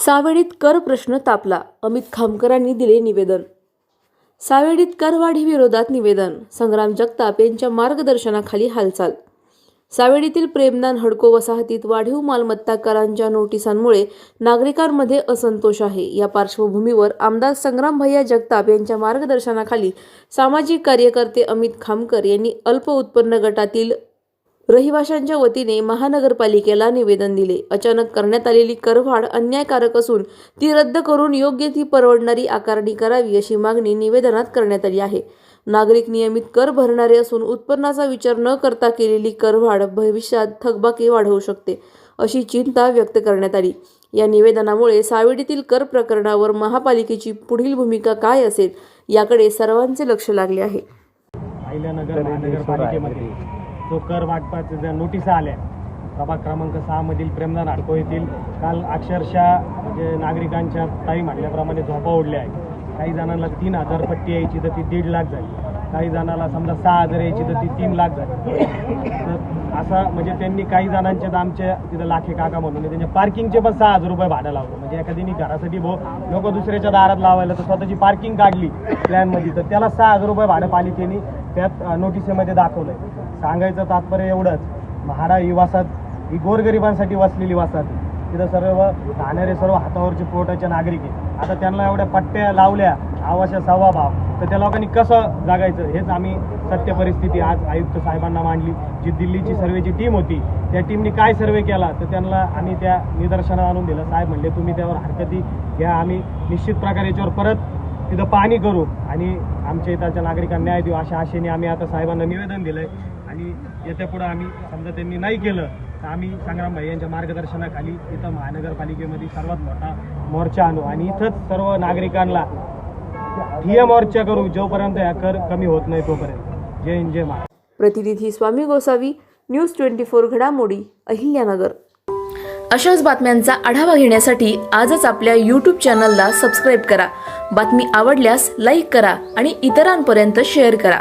सावेडीत कर प्रश्न तापला, अमित खामकरांनी दिले निवेदन। सावेडीत करवाढीविरोधात निवेदन, संग्राम जगताप यांच्या मार्गदर्शनाखाली हालचाल। सावेडीतील प्रेमदान हडको वसाहतीत वाढीव मालमत्ता करांच्या नोटिसांमुळे नागरिकांमध्ये असंतोष आहे। या पार्श्वभूमीवर आमदार संग्राम भैया जगताप यांच्या मार्गदर्शनाखाली सामाजिक कार्यकर्ते अमित खामकर यांनी अल्प उत्पन्न गटातील रहिवाशांच्या वतीने महानगरपालिकेला निवेदन दिले। अचानक करण्यात आलेली करवाढ अन्यायकारक असून ती रद्द करून योग्य ती परवडणारी आकारणी करावी अशी मागणी निवेदनात करण्यात आली आहे। नागरिक नियमित कर भरणारे असून उत्पन्नाचा विचार न करता केलेली करवाढ भविष्यात थकबाकी वाढवू शकते अशी चिंता व्यक्त करण्यात आली। या निवेदनामुळे सावेडीतील कर प्रकरणावर महापालिकेची पुढील भूमिका काय असेल याकडे सर्वांचे लक्ष लागले आहे। अहिल्यानगर महानगरपालिकेमध्ये जो कर वाटपाच्या ज्या नोटिसा आल्या प्रभाग क्रमांक 6 मधील प्रेमदान हडको येथील काल अक्षरशः म्हणजे नागरिकांच्या ताई म्हटल्याप्रमाणे झोपा उडल्या आहेत। काही जणांना 3000 पट्टी यायची तर ती 1.5 लाख झाली, काही जणांना समजा 6000 यायची तर ती 3 लाख झाली। तर असा म्हणजे त्यांनी काही जणांचे तर आमच्या तिथं लाखे काका म्हणून त्यांच्या पार्किंगचे पण 6000 रुपये भाडं लावलं। म्हणजे एखाद्याने घरासाठी लोक दुसऱ्याच्या दारात लावायला तर स्वतःची पार्किंग काढली प्लॅनमध्ये तर त्याला 6000 रुपये भाडं पालिकेने त्यात नोटिसेमध्ये दाखवलंय। सांगायचं तात्पर्य एवढंच, म्हाडा ही वसाहत ही गोरगरिबांसाठी वसलेली वसाहत, तिथं सर्व राहणारे सर्व हातावरचे पोटाचे नागरिक आहे। आता त्यांना एवढ्या पट्ट्या लावल्या आवाशा सव्वा भाव, तर त्या लोकांनी कसं जगायचं हेच आम्ही सत्य परिस्थिती आज आयुक्त साहेबांना मांडली। जी दिल्लीची सर्वेची टीम होती त्या टीमने काय सर्वे केला तर त्यांना आम्ही त्या निदर्शनात आणून दिलं। साहेब म्हणले तुम्ही त्यावर हरकती घ्या, आम्ही निश्चित प्रकारे याच्यावर परत तिथं पाहणी करू आणि आमच्या इथच्या नागरिकांना न्याय देऊ अशा आशेने आम्ही आता साहेबांना निवेदन दिलंय। आणि येत्या पुढे आम्ही समजा त्यांनी नाही केलं तर आम्ही संग्राम भाई यांच्या मार्गदर्शनाखाली इथं महानगरपालिकेमध्ये सर्वात मोठा मोर्चा आणू आणि इथंच सर्व नागरिकांना ठिय्या मोर्चा करू जोपर्यंत या कर कमी होत नाही तोपर्यंत। जय हिंद जय महाराष्ट्र। प्रतिनिधी स्वामी गोसावी, न्यूज 24 घडामोडी, अहिल्यानगर। अशाच बातम्यांचा आढावा घेण्यासाठी आजच आपल्या YouTube चॅनलला सबस्क्राईब करा। बातमी आवडल्यास लाईक करा आणि इतरांपर्यंत शेअर करा।